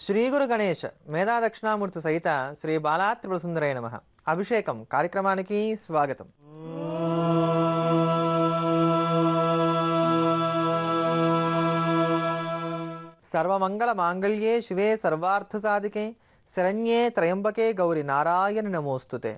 శ్రీ గురు గణేష్ మేధా దక్షిణామూర్తి సహిత శ్రీ బాలాత్రిపురసుందరాయ నమః అభిషేకం కార్యక్రమానికి స్వాగతం. సర్వమంగళ మాంగళ్యే శివే సర్వార్థ సాధికే శరణ్యే త్రయంబకే గౌరి నారాయణ నమోస్తుతే.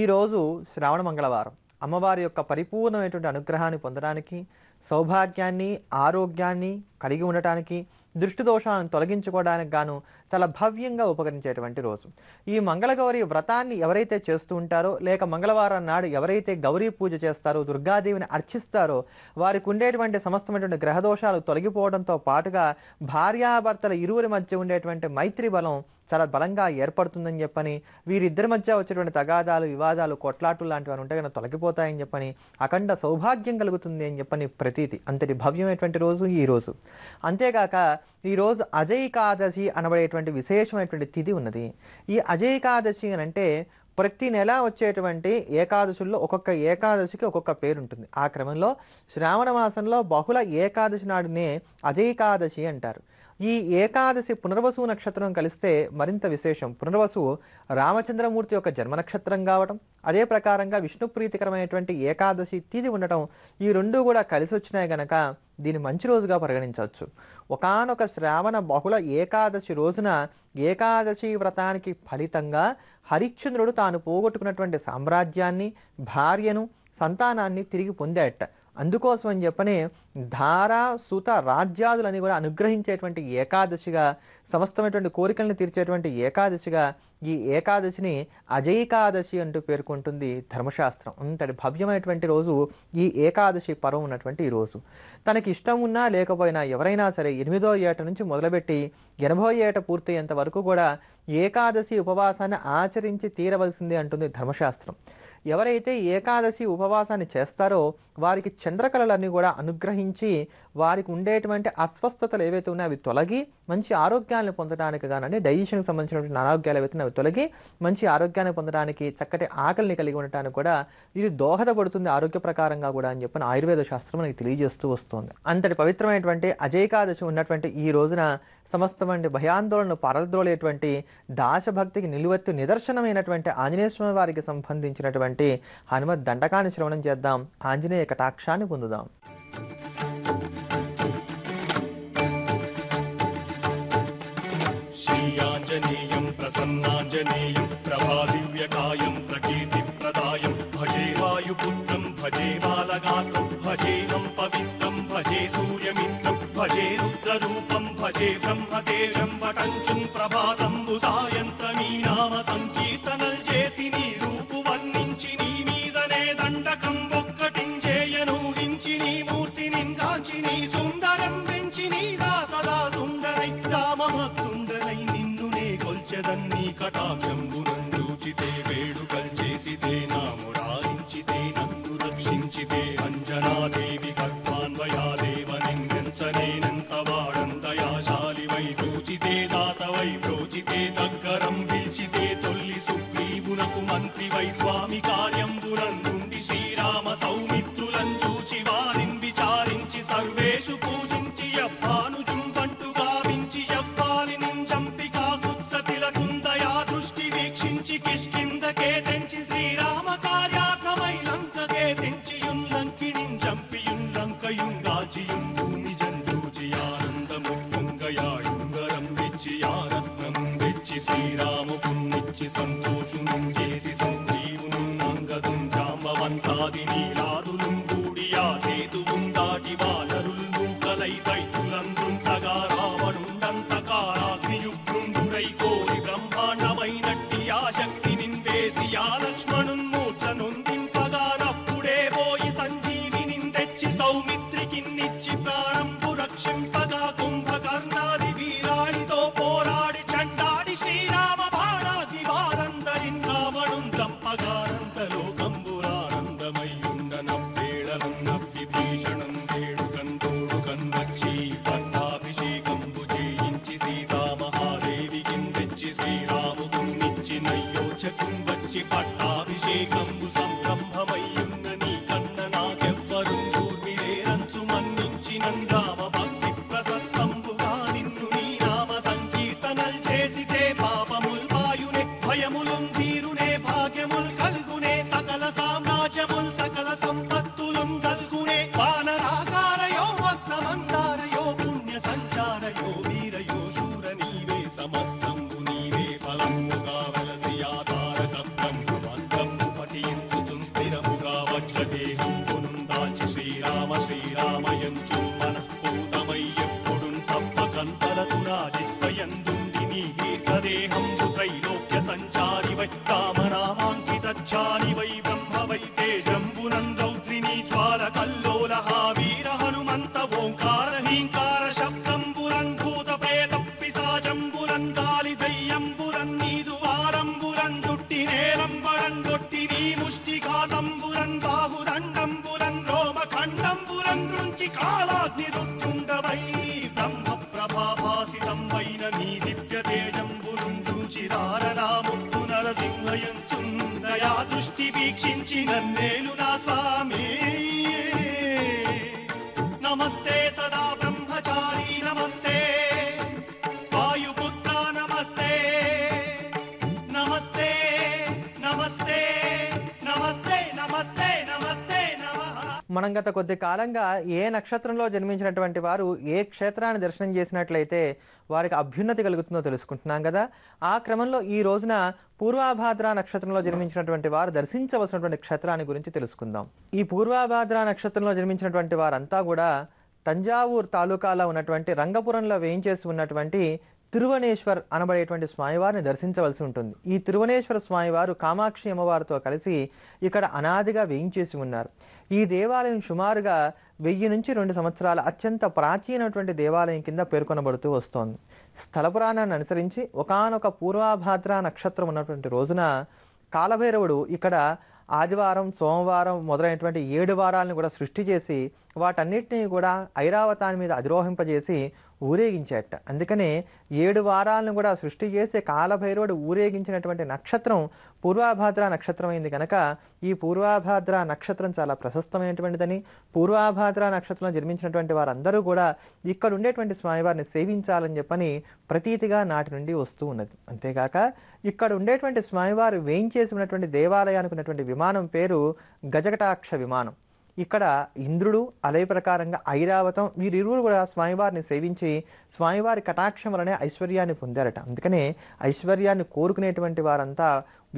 ఈరోజు శ్రావణ మంగళవారం. అమ్మవారి యొక్క పరిపూర్ణమైనటువంటి అనుగ్రహాన్ని పొందడానికి, సౌభాగ్యాన్ని ఆరోగ్యాన్ని కలిగి ఉండటానికి, దృష్టి దోషాలను తొలగించుకోవడానికి గాను చాలా భవ్యంగా ఉపకరించేటువంటి రోజు. ఈ మంగళగౌరి వ్రతాన్ని ఎవరైతే చేస్తూ ఉంటారో, లేక మంగళవారం నాడు ఎవరైతే గౌరీ పూజ చేస్తారో, దుర్గాదేవిని అర్చిస్తారో, వారికి ఉండేటువంటి సమస్తమైనటువంటి గ్రహదోషాలు తొలగిపోవడంతో పాటుగా భార్యాభర్తల ఇరువురి మధ్య ఉండేటువంటి మైత్రి బలం చాలా బలంగా ఏర్పడుతుందని చెప్పని, వీరిద్దరి మధ్య వచ్చేటువంటి తగాదాలు, వివాదాలు, కొట్లాట్లు లాంటివి ఉంటే కనుక తొలగిపోతాయని చెప్పని, అఖండ సౌభాగ్యం కలుగుతుంది అని చెప్పని ప్రతీతి. అంతటి భవ్యమైనటువంటి రోజు ఈ రోజు. అంతేకాక ఈరోజు అజైకాదశి అనబడేటువంటి విశేషమైనటువంటి తిథి ఉన్నది. ఈ అజైకాదశి అని అంటే ప్రతి నెల వచ్చేటువంటి ఏకాదశుల్లో ఒక్కొక్క ఏకాదశికి ఒక్కొక్క పేరు ఉంటుంది. ఆ క్రమంలో శ్రావణ మాసంలో బహుళ ఏకాదశి నాడునే అజైకాదశి అంటారు. ఈ ఏకాదశి పునర్వసు నక్షత్రం కలిస్తే మరింత విశేషం. పునర్వసు రామచంద్రమూర్తి యొక్క జన్మ నక్షత్రం కావటం, అదే ప్రకారంగా విష్ణు ప్రీతికరమైనటువంటి ఏకాదశి తిథి ఉండటం, ఈ రెండు కూడా కలిసి వచ్చినాయి గనక దీన్ని మంచి రోజుగా పరిగణించవచ్చు. ఒకానొక శ్రావణ బహుళ ఏకాదశి రోజున ఏకాదశి వ్రతానికి ఫలితంగా హరిశ్చంద్రుడు తాను పోగొట్టుకున్నటువంటి సామ్రాజ్యాన్ని, భార్యను, సంతానాన్ని తిరిగి పొందాడట. అందుకోసం అని చెప్పని ధార సుత రాజ్యాదులని కూడా అనుగ్రహించేటువంటి ఏకాదశిగా, సమస్తమైనటువంటి కోరికలను తీర్చేటువంటి ఏకాదశిగా ఈ ఏకాదశిని అజైకాదశి అంటూ పేర్కొంటుంది ధర్మశాస్త్రం. అంతటి భవ్యమైనటువంటి రోజు ఈ ఏకాదశి పర్వం ఉన్నటువంటి ఈ రోజు. తనకి ఇష్టం ఉన్నా లేకపోయినా ఎవరైనా సరే 8వ ఏట నుంచి మొదలుపెట్టి 80వ ఏట పూర్తయ్యేంత వరకు కూడా ఏకాదశి ఉపవాసాన్ని ఆచరించి తీరవలసిందే అంటుంది ధర్మశాస్త్రం. ఎవరైతే ఏకాదశి ఉపవాసాన్ని చేస్తారో వారికి చంద్రకళలన్నీ కూడా అనుగ్రహించి వారికి ఉండేటువంటి అస్వస్థతలు ఏవైతే ఉన్నాయో అవి తొలగి మంచి ఆరోగ్యాన్ని పొందడానికి గానండి, డైజెషన్కి సంబంధించినటువంటి అనారోగ్యాలు ఏవైతే అవి తొలగి మంచి ఆరోగ్యాన్ని పొందడానికి, చక్కటి ఆకలిని కలిగి ఉండటానికి కూడా ఇది దోహదపడుతుంది ఆరోగ్య ప్రకారంగా కూడా అని చెప్పిన ఆయుర్వేద శాస్త్రం మనకి తెలియజేస్తూ వస్తుంది. అంతటి పవిత్రమైనటువంటి అజైకాదశి ఉన్నటువంటి ఈ రోజున సమస్తమైన భయాందోళనను పారద్రోలేటువంటి దాశభక్తికి నిలువెత్తు నిదర్శనమైనటువంటి ఆంజనేయ స్వామి వారికి సంబంధించినటువంటి హనుమత్ దండకాన్ని శ్రవణం చేద్దాం, ఆంజనేయ కటాక్షాన్ని పొందుదాం. శ్రీయాంజనేయం ప్రసన్నాంజనేయం ప్రభాదివ్యకాయం ప్రకీర్తిప్రదాయం భజే వాయుపుత్రం భజే బాలగాత్రం భజేహం పవిత్రం భజే సూర్యమిత్రం భజే రుద్రరూపం భజే బ్రహ్మతేజం వటంచుం ప్రభాతంబు సాయంత్రమీ నామ సంకీర్తనల్ చేసి నీ రూపు వర్ణించి నీ మీదనే దండకం ఒక్కటించేయనూహించి నీ మూర్తి నిందాంచి నీ సుందరం పెంచి నీ దాసదా సుందరై రామభక్తుండనై నిన్ను నే కొల్చెదన్నీ కటాక్షంబునందూచితే వేడుకల్ చేసితే నామురారించితే నన్ను రక్షించితే అంజనాదేవి కర్మాన్వయాదేవనిందించనేనంత వాడంతయాశాలి వై చూచితే దాతవై ప్రోచితే దగ్గరం పిలిచితే తొల్లి సుగ్రీవునకు మంత్రి వై స్వామి కార్యంబునందుండి శ్రీరామ సౌమిత్రులం చూచి వారిని విచారించి సర్వేషు పూజించి యవ్వాను చుంబంటు గావించి యవ్వాలిని చంపి కాకుత్సతిలకుందయా దృష్టి వీక్షించి కిష్కిందకే తెంచి శ్రీరామ కార్యార్థమై లంకకే తెంచియుల్లంకిని చంపియుల్లంకయుంగాచియుం భూమి జందూచి ఆనందముంగయాయుంగరం వెచ్చి ఆరత్నం వెచ్చి శ్రీరాముకున్నిచ్చి సంతోషును చేసి సంజీవును అంగదుం జాంబవంతాది నీలాదులు కూడియా సేతువుం దాటి వానరులు నూకలై దైత్యులందృం సగా రావణుండంతకారాగ్నియుగ్రుండుడై కోరి బ్రహ్మాండమైనట్టి ఆ శక్తి నిందేసి ఆ లక్ష్మణున్ మూర్ఛ నొందింపగానప్పుడే పోయి సంజీవిని తెచ్చి సౌమిత్రికిన్నిచ్చి ప్రాణంపు రక్షింపగా కుంభకర్ణాది వీరాడితో పోరాడి చండాడి శ్రీరామ బాణాది వారందరిన్ రావణుం చంపగానంత లోకంబురానందమయ్యుండనవ్వేళనం నవ్విభీషణం వేడుకంతోడుకన్ వచ్చి పట్టాభిషేకంబు చేయించి సీతామహాదేవికి తెచ్చి శ్రీరాముకున్నిచ్చి నయ్యోచకం వచ్చి పట్టాభిషేకంబు సంరంభమయ్యున్న నీ కన్న నాకెవ్వరు దూర్మిరేరంచు మన్నించి నందామ భక్తి ప్రశస్తంబుగా నిన్ను నీ నామ సంకీర్తన తీరునే భాగ్యముల్ కల్గునే సకల సామ్రాజ్యముల్ సకల సంపత్తులుం కల్గునే వానరాకారయో భక్తమందారయో పుణ్య సంచారయో వీరయో శూర నీవే సమస్తంబు నీవే ఫలముగా వలసి ఆధారక బ్రహ్మమంత్రము పఠించుచుం స్థిరముగా వజ్రదేహం పునుందాచి శ్రీరామ శ్రీరామయంచు మనఃపూతమై ఎప్పుడుం తప్పకంతలతునా జిత్వయందుంది నీ దీర్ఘదేహంబు త్రైలోక్య సంచారి వై రామనామాంకితచ్చాని వై బ్రహ్మ వై తేజంబునం రౌద్రిణీ జ్వాల కల్లోలహ వీర హనుమంత ఓంకార హీంకార శబ్దంబురం భూత ప్రేత పిశాచంబురం కాలి దయ్యంబురం నీదు వారంబురం దుట్టి నేలంబరం గొట్టి నీ ముష్టిఘాతంబురం బాహుదండంబురం రోమఖండంబురం నుంచి కాలాగ్ని రుత్తుండవై బ్రహ్మ ప్రభాభాసితం వైన నీ దివ్య తేజంబురం చూచిరారనాముత్తు నరసింహయంచుందయా దృష్టి వీక్షించి నన్నేలు నా స్వామి నమస్తే సదా బ్రహ్మచారి నమస్తే వాయుపుత్ర నమస్తే నమస్తే నమస్తే నమస్తే నమస్తే నమస్తే నమః. మనం గత కొద్ది కాలంగా ఏ నక్షత్రంలో జన్మించినటువంటి వారు ఏ క్షేత్రాన్ని దర్శనం చేసినట్లయితే వారికి అభ్యున్నతి కలుగుతుందో తెలుసుకుంటున్నాం కదా. ఆ క్రమంలో ఈ రోజున పూర్వాభాద్ర నక్షత్రంలో జన్మించినటువంటి వారు దర్శించవలసినటువంటి క్షేత్రాన్ని గురించి తెలుసుకుందాం. ఈ పూర్వాభాద్ర నక్షత్రంలో జన్మించినటువంటి వారంతా కూడా తంజావూరు తాలూకాలో ఉన్నటువంటి రంగపురంలో వేయించేసి ఉన్నటువంటి తిరువనేశ్వర్ అనబడేటువంటి స్వామివారిని దర్శించవలసి ఉంటుంది. ఈ తిరువనేశ్వర స్వామివారు కామాక్షి అమ్మవారితో కలిసి ఇక్కడ అనాదిగా వేయించేసి ఉన్నారు. ఈ దేవాలయం సుమారుగా 1000 నుంచి 2 సంవత్సరాల అత్యంత ప్రాచీనటువంటి దేవాలయం కింద పేర్కొనబడుతూ వస్తోంది. స్థల పురాణాన్ని అనుసరించి ఒకానొక పూర్వాభాద్ర నక్షత్రం ఉన్నటువంటి రోజున కాలభైరవుడు ఇక్కడ ఆదివారం సోమవారం మొదలైనటువంటి 7 వారాలను కూడా సృష్టి చేసి వాటన్నిటినీ కూడా ఐరావతాన్ని మీద అధిరోహింపజేసి ఊరేగించేట. అందుకనే 7 వారాలను కూడా సృష్టి చేసి కాలభైరవుడు ఊరేగించినటువంటి నక్షత్రం పూర్వాభాద్ర నక్షత్రం అయింది కనుక ఈ పూర్వాభాద్ర నక్షత్రం చాలా ప్రశస్తమైనటువంటిదని, పూర్వాభాద్ర నక్షత్రంలో జన్మించినటువంటి వారందరూ కూడా ఇక్కడ ఉండేటువంటి స్వామివారిని సేవించాలని చెప్పని ప్రతీతిగా నాటి నుండి వస్తూ ఉన్నది. అంతేగాక ఇక్కడ ఉండేటువంటి స్వామివారు వేయించేసి ఉన్నటువంటి దేవాలయానికి ఉన్నటువంటి విమానం పేరు గజకటాక్ష విమానం. ఇక్కడ ఇంద్రుడు అలయ ప్రకారంగా ఐరావతం వీరిరువురు కూడా స్వామివారిని సేవించి స్వామివారి కటాక్షం వలనే ఐశ్వర్యాన్ని పొందారట. అందుకనే ఐశ్వర్యాన్ని కోరుకునేటువంటి వారంతా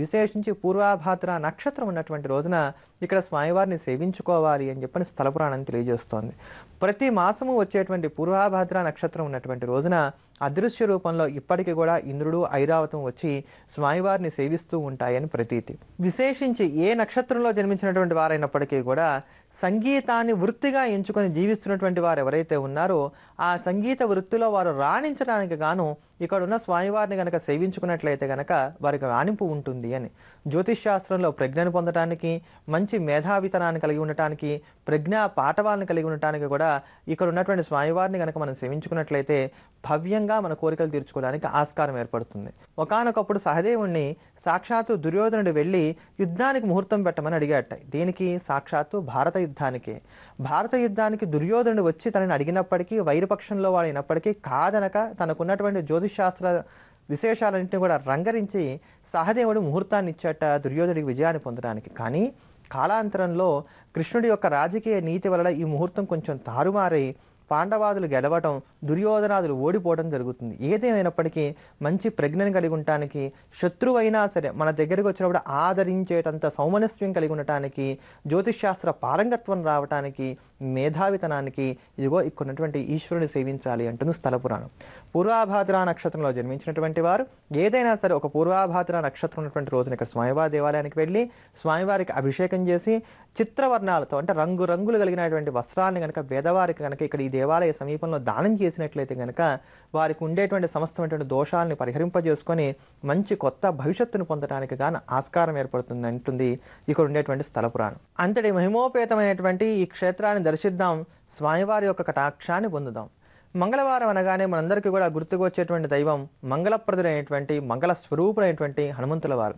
విశేషించి పూర్వాభాద్ర నక్షత్రం ఉన్నటువంటి రోజున ఇక్కడ స్వామివారిని సేవించుకోవాలి అని చెప్పని స్థల పురాణం తెలియజేస్తోంది. ప్రతి మాసము వచ్చేటువంటి పూర్వాభాద్ర నక్షత్రం ఉన్నటువంటి రోజున అదృశ్య రూపంలో ఇప్పటికీ కూడా ఇంద్రుడు ఐరావతం వచ్చి స్వామివారిని సేవిస్తూ ఉంటాయని ప్రతీతి. విశేషించి ఏ నక్షత్రంలో జన్మించినటువంటి వారైనప్పటికీ కూడా సంగీతాన్ని వృత్తిగా ఎంచుకొని జీవిస్తున్నటువంటి వారు ఎవరైతే ఉన్నారో ఆ సంగీత వృత్తిలో వారు రాణించడానికి గాను ఇక్కడ ఉన్న స్వామివారిని కనుక సేవించుకున్నట్లయితే కనుక వారికి రాణింపు ఉంటుంది అని. జ్యోతిష్ శాస్త్రంలో ప్రజ్ఞను పొందడానికి, మంచి మేధావితనాన్ని కలిగి ఉండటానికి, ప్రజ్ఞా పాఠవాలను కలిగి ఉండటానికి కూడా ఇక్కడ ఉన్నటువంటి స్వామివారిని కనుక మనం సేవించుకున్నట్లయితే భవ్యంగా మన కోరికలు తీర్చుకోవడానికి ఆస్కారం ఏర్పడుతుంది. ఒకానొకప్పుడు సహదేవుణ్ణి సాక్షాత్తు దుర్యోధనుడు వెళ్ళి యుద్ధానికి ముహూర్తం పెట్టమని అడిగాట. దీనికి సాక్షాత్తు భారత యుద్ధానికే. భారత యుద్ధానికి దుర్యోధనుడు వచ్చి తనని అడిగినప్పటికీ వైరపక్షంలో వాడినప్పటికీ కాదనక తనకున్నటువంటి జ్యోతిషాస్త్ర విశేషాలన్నింటినీ కూడా రంగరించి సహదేవుడు ముహూర్తాన్ని ఇచ్చాట దుర్యోధనుడికి విజయాన్ని పొందడానికి. కానీ కాలాంతరంలో కృష్ణుడి యొక్క రాజకీయ నీతి వలన ఈ ముహూర్తం కొంచెం తారుమారై పాండవాదులు గెలవటం, దుర్యోధనాదులు ఓడిపోవడం జరుగుతుంది. ఏదేమైనప్పటికీ మంచి ప్రజ్ఞను కలిగి ఉండటానికి, శత్రువైనా సరే మన దగ్గరికి వచ్చినప్పుడు ఆదరించేటంత సౌమనస్యం కలిగి ఉండటానికి, జ్యోతిష్శాస్త్ర పారంగత్వం రావటానికి, మేధావితనానికి ఇదిగో ఇక్కడున్నటువంటి ఈశ్వరుని సేవించాలి అంటుంది స్థల పురాణం. పూర్వాభాద్ర నక్షత్రంలో జన్మించినటువంటి వారు ఏదైనా సరే ఒక పూర్వాభాద్ర నక్షత్రం ఉన్నటువంటి రోజున ఇక్కడ స్వామివారి దేవాలయానికి వెళ్ళి స్వామివారికి అభిషేకం చేసి చిత్రవర్ణాలతో అంటే రంగులు కలిగినటువంటి వస్త్రాలను కనుక పేదవారికి కనుక ఇక్కడ ఈ దేవాలయ సమీపంలో దానం చేసినట్లయితే కనుక వారికి ఉండేటువంటి సమస్తమైనటువంటి దోషాలని పరిహరింపజేసుకొని మంచి కొత్త భవిష్యత్తును పొందడానికి గాను ఆస్కారం ఏర్పడుతుంది అంటుంది ఇక్కడ ఉండేటువంటి స్థల పురాణం. అంతటి మహిమోపేతమైనటువంటి ఈ క్షేత్రాన్ని దర్శిద్దాం, స్వామివారి యొక్క కటాక్షాన్ని పొందుదాం. మంగళవారం అనగానే మనందరికీ కూడా గుర్తుకు వచ్చేటువంటి దైవం మంగళప్రదుడైనటువంటి మంగళ స్వరూపుడైనటువంటి హనుమంతుల వారు.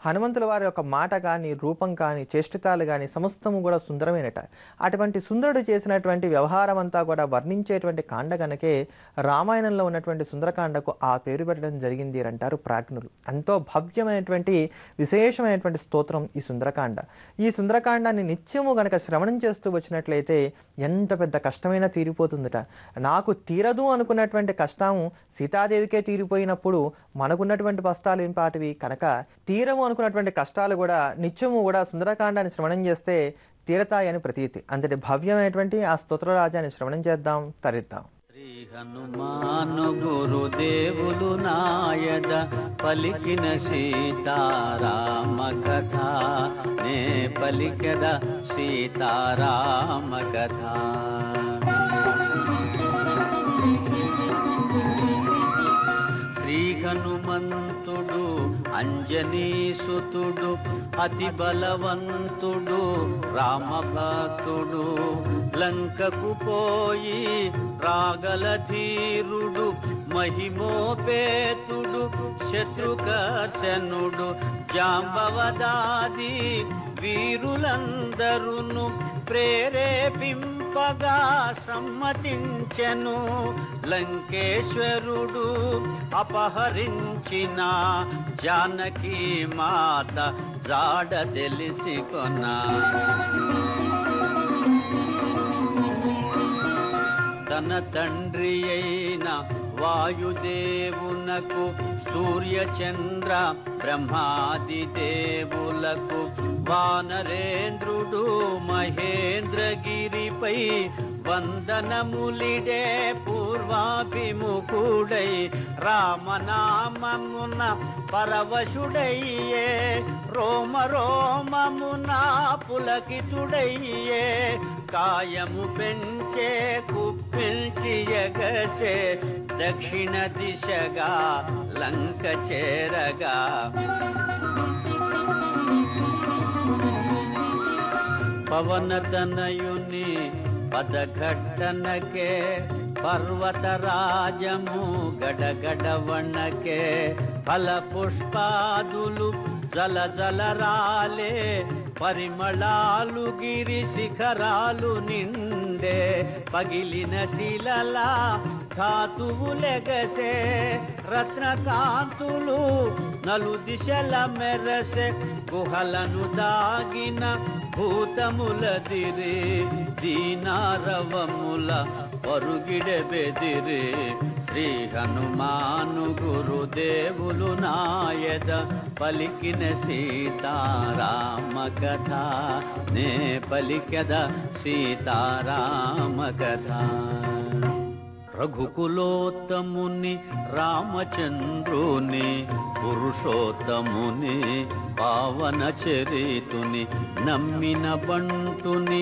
హనుమంతుల వారి యొక్క మాట కానీ, రూపం కానీ, చేష్టితాలు కానీ సమస్తము కూడా సుందరమైనట. అటువంటి సుందరుడు చేసినటువంటి వ్యవహారం అంతా కూడా వర్ణించేటువంటి కాండ కనుకే రామాయణంలో ఉన్నటువంటి సుందరకాండకు ఆ పేరు పెట్టడం జరిగింది అంటారు ప్రాజ్ఞులు. ఎంతో భవ్యమైనటువంటి విశేషమైనటువంటి స్తోత్రం ఈ సుందరకాండ. ఈ సుందరకాండాన్ని నిత్యము గనక శ్రవణం చేస్తూ వచ్చినట్లయితే ఎంత పెద్ద కష్టమైనా తీరిపోతుందట. నాకు తీరదు అనుకున్నటువంటి కష్టం సీతాదేవికే తీరిపోయినప్పుడు మనకున్నటువంటి కష్టాలు ఏం పాటివి కనుక తీరము అనుకున్నటువంటి కష్టాలు కూడా నిత్యము కూడా సుందరకాండాన్ని శ్రవణం చేస్తే తీరతాయని ప్రతీతి. అంతటి భవ్యమైనటువంటి ఆ స్తోత్రరాజాన్ని శ్రవణం చేద్దాం, తరిద్దాం. శ్రీ హనుమాను గురుదేవులు నాయద పలికిన సీతారామ కథ నే పలికద సీతారామ కథ. శ్రీ హనుమంతుడు అంజనీసుతుడు అతి బలవంతుడు రామభక్తుడు లంకకు పోయి రాగల ధీరుడు మహిమోపేతుడు శత్రుకర్షణుడు జాంబవదాది వీరులందరును ప్రేరేపింపగా సమ్మతించెను. లంకేశ్వరుడు అపహరించిన జానకి మాత జాడ తెలిసి కొన్నా. తన తండ్రి అయిన వాయుదేవునకు సూర్యచంద్ర బ్రహ్మాది దేవులకు వానరేంద్రుడు మహేంద్రగిరిపై వందనములిడే పూర్వాభిముఖుడై రామనామమున పరవశుడయ్యే రోమ రోమమున పులకితుడయ్యే కాయము పెంచే కుప్పిల్చి ఎగసే దక్షిణ దిశగా లంక చేరగా. పవనతనయుని పదఘట్టనకే పర్వతరాజము గడగడవణకే ఫల పుష్పాదులు జల జల రాలే పరిమళాలు గిరి శిఖరాలు నిండే పగిలిన శిలలా ధాతువులెగసే రత్నకాంతులు నలు దిశల మెరసే గుహలను దాగిన భూతములదిరే దీనారవముల పరుగిడె బెదిరే. శ్రీ హనుమాను గురుదేవులు నాయద పలికిన సీతారామ కథ నే పలికద సీతారామ కథ. రఘుకులోత్తముని రామచంద్రుని పురుషోత్తముని పావన చరితుని నమ్మిన బంటుని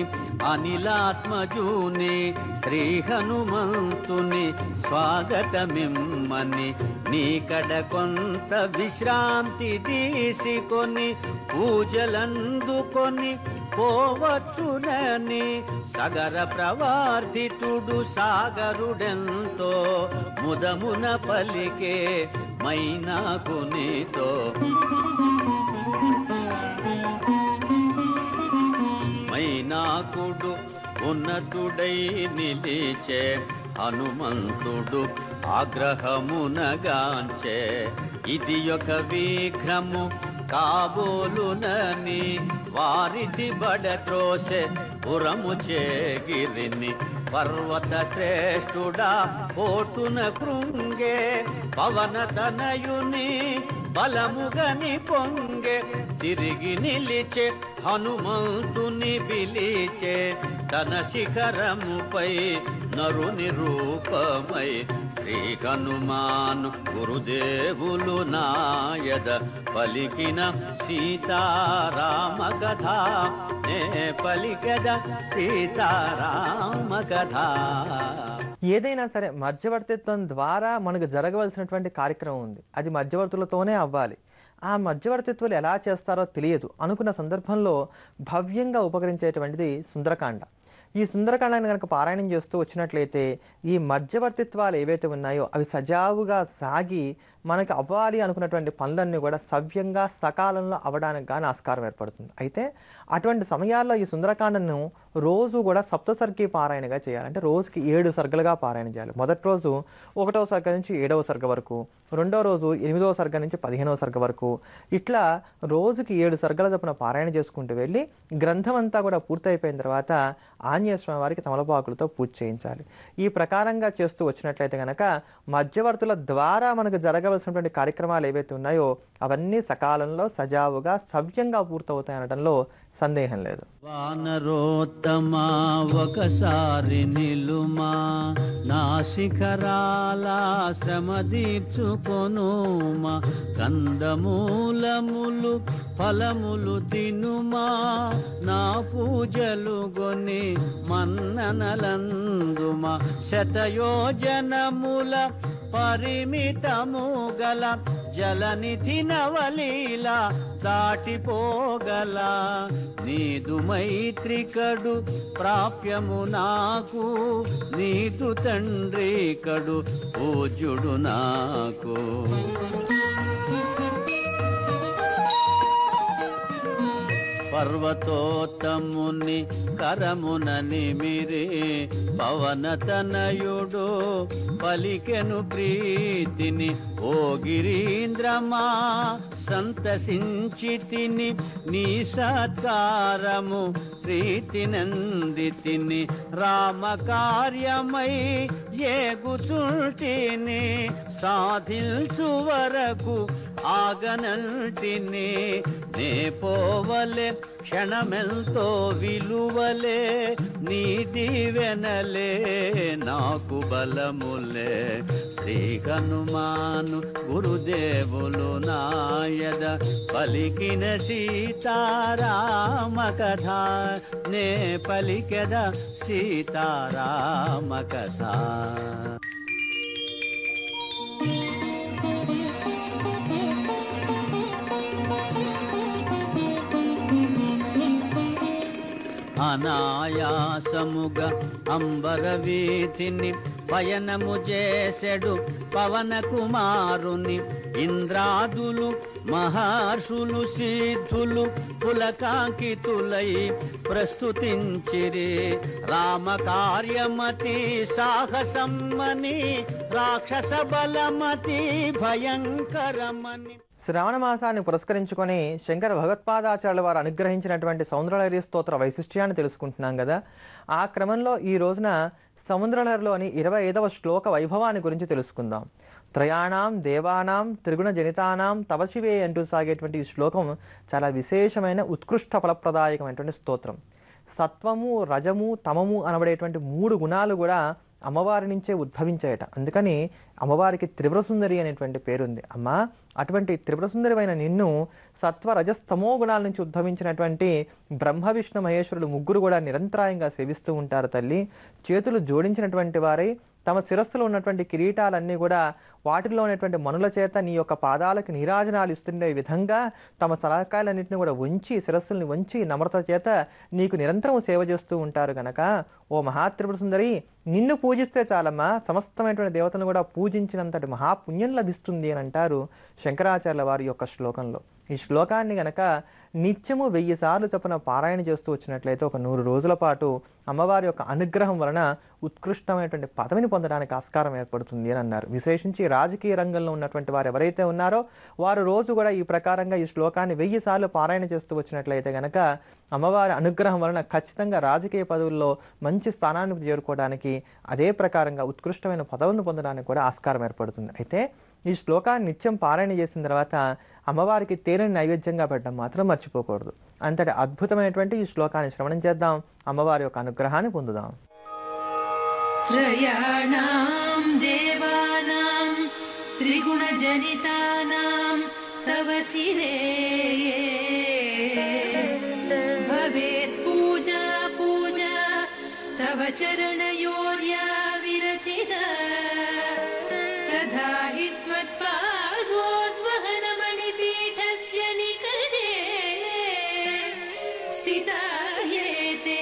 అనిలాత్మజుని శ్రీ హనుమంతుని స్వాగతమిమ్మని నీకడ కొంత విశ్రాంతి తీసుకొని పూజలందుకొని పోవచ్చునని సగర ప్రవర్తితుడు సాగరుడెంతో ముదమున పలికే మైనాకునితో. మైనాకుడు ఉన్నతుడై నిలిచే హనుమంతుడు ఆగ్రహమునగాంచే ఇది ఒక విఘ్నము కాబోలునని వారిది బడత్రోసె పురము చేగిరిని పర్వత శ్రేష్ఠుడా కోటున కృంగే పవనతనయుని బలముగని పొంగే తిరిగి నిలిచే హనుమంతుని పిలిచే తన శిఖరముపై నరుని రూపమై. శ్రీ హనుమాను గురుదేవులు నాయద పలికిన సీతారామ కథ నే పలికద సీతారామ కథ. ఏదైనా సరే మధ్యవర్తిత్వం ద్వారా మనకు జరగవలసినటువంటి కార్యక్రమం ఉంది. అది మధ్యవర్తులతోనే అవ్వాలి. ఆ మధ్యవర్తిత్వాలు ఎలా చేస్తారో తెలియదు అనుకున్న సందర్భంలో భవ్యంగా ఉపకరించేటువంటిది సుందరకాండ. ఈ సుందరకాండాన్ని కనుక పారాయణం చేస్తూ వచ్చినట్లయితే ఈ మధ్యవర్తిత్వాలు ఏవైతే ఉన్నాయో అవి సజావుగా సాగి మనకి అవ్వాలి అనుకున్నటువంటి పనులన్నీ కూడా సవ్యంగా సకాలంలో అవ్వడానికి కానీ ఆస్కారం ఏర్పడుతుంది. అయితే అటువంటి సమయాల్లో ఈ సుందరకాండను రోజు కూడా సప్తసర్గి పారాయణగా చేయాలి. అంటే రోజుకి 7 సర్గలుగా పారాయణ చేయాలి. మొదటి రోజు 1వ సర్గ నుంచి 7వ సర్గ వరకు, రెండో రోజు 8వ సర్గ నుంచి 15వ సర్గ వరకు, ఇట్లా రోజుకి 7 సర్గల చొప్పున పారాయణ చేసుకుంటూ వెళ్ళి గ్రంథం అంతా కూడా పూర్తయిపోయిన తర్వాత ఆంజనేయ స్వామి వారికి తమలపాకులతో పూజ చేయించాలి. ఈ ప్రకారంగా చేస్తూ వచ్చినట్లయితే కనుక మధ్యవర్తుల ద్వారా మనకు జరగవలసినటువంటి కార్యక్రమాలు ఏవైతే ఉన్నాయో అవన్నీ సకాలంలో సజావుగా సవ్యంగా పూర్తవుతాయి అనడంలో సందేహం లేదు. వానరోత్తమా ఒకసారి నిలుమా నా శిఖరాల శ్రమ తీర్చుకొనుమా కందమూలములు ఫలములు తినుమా నా పూజలు గొని మన్ననలందుమా శతయోజనముల పరిమితము గల జలనిధి నవలీల దాటిపోగల నీదు మైత్రికడు ప్రాప్యము నాకు నీదు తండ్రి కడు పూజ్యుడు నాకు పర్వతోత్తముని కరమున నిమిరి పవనతనయుడు పలికెను ప్రీతిని ఓ గిరీంద్రమా సంతసించితిని నీ సత్కారము ప్రీతినందితిని రామకార్యమై ఏగుచుంటిని సాధించు వరకు ఆగనంటిని నే పోవలే క్షణమెంతో విలువలే నీ దీవెనలే నాకు బలములే శ్రీ హనుమాను గురుదేవులు నాయద పలికిన సీతారామ కథ నే పలికెద సీతారామ కథ. అనాయాసముగా అంబరవీధిని పయనము చేసెడు పవన కుమారుని ఇంద్రాదులు మహర్షులు సిద్ధులు పులకాంకితులై ప్రస్తుతించిరి రామ కార్యమతి సాహసమ్మని రాక్షస బలమతి భయంకరమని. శ్రావణ మాసాన్ని పురస్కరించుకొని శంకర భగవత్పాదాచార్యుల వారు అనుగ్రహించినటువంటి సౌందర్యలహరి స్తోత్ర వైశిష్ట్యాన్ని తెలుసుకుంటున్నాం కదా. ఆ క్రమంలో ఈ రోజున సౌందర్యలహరిలోని 25వ శ్లోక వైభవాన్ని గురించి తెలుసుకుందాం. త్రయాణం దేవానాం త్రిగుణ జనితానాం తవ శివే అంటూ సాగేటువంటి ఈ శ్లోకం చాలా విశేషమైన ఉత్కృష్ట ఫలప్రదాయకమైనటువంటి స్తోత్రం. సత్వము రజము తమము అనబడేటువంటి 3 గుణాలు కూడా అమ్మవారి నుంచే ఉద్భవించాయట. అందుకని అమ్మవారికి త్రిపుర సుందరి అనేటువంటి పేరుంది. అమ్మ అటువంటి త్రిపుర సుందరివైన నిన్ను సత్వ రజస్తమో గుణాల నుంచి ఉద్భవించినటువంటి బ్రహ్మ విష్ణు మహేశ్వరులు ముగ్గురు కూడా నిరంతరాయంగా సేవిస్తూ ఉంటారు తల్లి. చేతులు జోడించినటువంటి వారై తమ శిరస్సులో ఉన్నటువంటి కిరీటాలన్నీ కూడా వాటిలో ఉన్నటువంటి మనుల చేత నీ యొక్క పాదాలకు నీరాజనాలు ఇస్తుండే విధంగా తమ సలకాయలన్నింటినీ కూడా ఉంచి శిరస్సుల్ని ఉంచి నమ్రత చేత నీకు నిరంతరం సేవ చేస్తూ ఉంటారు గనక ఓ మహాత్రిపుర సుందరి నిన్ను పూజిస్తే చాలమ్మా సమస్తమైనటువంటి దేవతలను కూడా పూజించినంతటి మహాపుణ్యం లభిస్తుంది అని అంటారు శంకరాచార్యుల వారి యొక్క శ్లోకంలో. ఈ శ్లోకాన్ని గనక నిత్యము 1000 సార్లు చొప్పున పారాయణ చేస్తూ వచ్చినట్లయితే ఒక 100 రోజుల పాటు అమ్మవారి యొక్క అనుగ్రహం వలన ఉత్కృష్టమైనటువంటి పదవిని పొందడానికి ఆస్కారం ఏర్పడుతుంది అని అన్నారు. విశేషించి రాజకీయ రంగంలో ఉన్నటువంటి వారు ఎవరైతే ఉన్నారో వారు రోజు కూడా ఈ ప్రకారంగా ఈ శ్లోకాన్ని 1000 సార్లు పారాయణ చేస్తూ వచ్చినట్లయితే గనక అమ్మవారి అనుగ్రహం వలన ఖచ్చితంగా రాజకీయ పదవుల్లో మంచి స్థానాన్ని చేరుకోవడానికి అదే ప్రకారంగా ఉత్కృష్టమైన పదవులను పొందడానికి కూడా ఆస్కారం ఏర్పడుతుంది. అయితే ఈ శ్లోకాన్ని నిత్యం పారాయణ చేసిన తర్వాత అమ్మవారికి తేనెని నైవేద్యంగా పెట్టడం మాత్రం మర్చిపోకూడదు. అంతటి అద్భుతమైనటువంటి ఈ శ్లోకాన్ని శ్రవణం చేద్దాం, అమ్మవారి యొక్క అనుగ్రహాన్ని పొందుదాం. త్రయాణాం దేవానాం త్రిగుణ జనితానాం తవ శివే భవేత్ పూజా పూజా తవ చరణయోర్యా విరచిత తథా హి త్వత్పాదోద్వహనమణిపీఠస్య నికటే స్థితా యేతే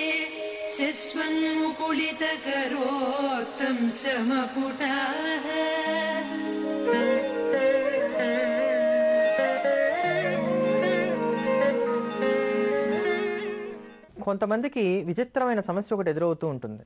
శస్వం मुकुलितकरोत्तं समपुटाः కొంతమందికి విచిత్రమైన సమస్య ఒకటి ఎదురవుతూ ఉంటుంది.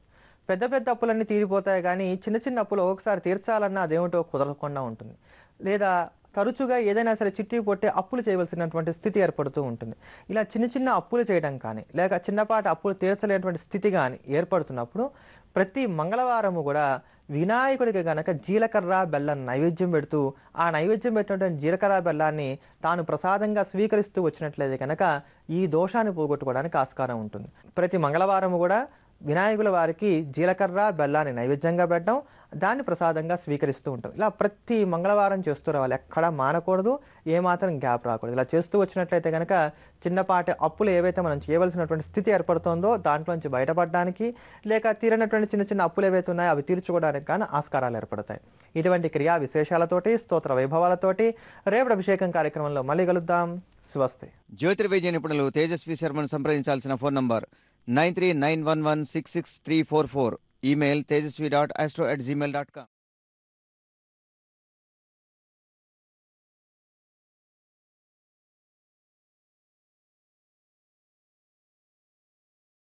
పెద్ద పెద్ద అప్పులన్నీ తీరిపోతాయి కానీ చిన్న చిన్న అప్పులు ఒక్కొక్కసారి తీర్చాలన్నా అదేమిటో కుదరకుండా ఉంటుంది. లేదా తరచుగా ఏదైనా సరే చిట్టి పొట్టి అప్పులు చేయవలసినటువంటి స్థితి ఏర్పడుతూ ఉంటుంది. ఇలా చిన్న చిన్న అప్పులు చేయడం కానీ లేక చిన్నపాటి అప్పులు తీర్చలేనటువంటి స్థితి కానీ ఏర్పడుతున్నప్పుడు ప్రతి మంగళవారము కూడా వినాయకుడికి గనక జీలకర్ర బెల్లం నైవేద్యం పెడుతూ ఆ నైవేద్యం పెట్టినటువంటి జీలకర్ర బెల్లాన్ని తాను ప్రసాదంగా స్వీకరిస్తూ వచ్చినట్లయితే కనుక ఈ దోషాన్ని పోగొట్టుకోవడానికి ఆస్కారం ఉంటుంది. ప్రతి మంగళవారము కూడా వినాయకుల వారికి జీలకర్ర బెల్లాన్ని నైవేద్యంగా పెట్టడం, దాన్ని ప్రసాదంగా స్వీకరిస్తూ ఉంటాం. ఇలా ప్రతి మంగళవారం చేస్తూ రావాలి, ఎక్కడా మానకూడదు, ఏమాత్రం గ్యాప్ రాకూడదు. ఇలా చేస్తూ వచ్చినట్లయితే కనుక చిన్నపాటి అప్పులు ఏవైతే మనం చేయవలసినటువంటి స్థితి ఏర్పడుతుందో దాంట్లోంచి బయటపడడానికి లేక తీరనటువంటి చిన్న చిన్న అప్పులు ఏవైతే ఉన్నాయో అవి తీర్చుకోవడానికి కానీ ఆస్కారాలు ఏర్పడతాయి. ఇటువంటి క్రియా విశేషాలతోటి స్తోత్ర వైభవాలతోటి రేపటి అభిషేకం కార్యక్రమంలో మళ్ళీ కలుద్దాం. స్వస్తి. జ్యోతిర్వైద్య నిపుణులు తేజస్వి శర్మను సంప్రదించాల్సిన ఫోన్ నంబర్ 9391166344. Email tejasvi.astro@gmail.com.